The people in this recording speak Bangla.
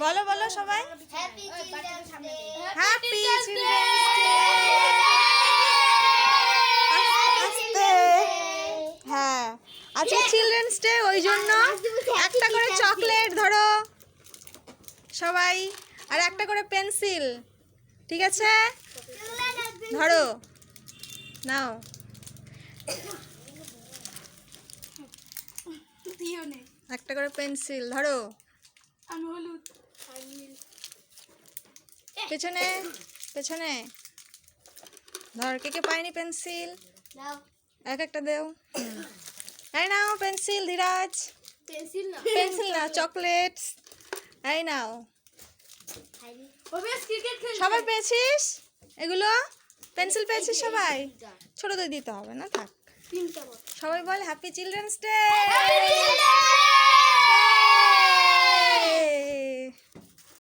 বলো বলো সবাই happy children's day. Happy children's day. আস্তে হ্যাঁ আজকে চিলড্রেন্স ডে ওই জন্য একটা করে চকলেট ধরো সবাই আর একটা করে পেন্সিল ঠিক আছে ধরো নাও একটা করে পেন্সিল ধরো পেছনে পেছনে ধর কে কে পায়নি পেন্সিল নাও এক একটা দেও এই নাও পেন্সিল ধীরাজ পেন্সিল না চকলেটস এই নাও সবাই পেয়েছিস এগুলো পেন্সিল পেয়েছিস সবাই ছোটদের দিতে হবে না থাক সবাই বল হ্যাপি চিলড্রেন্স ডে।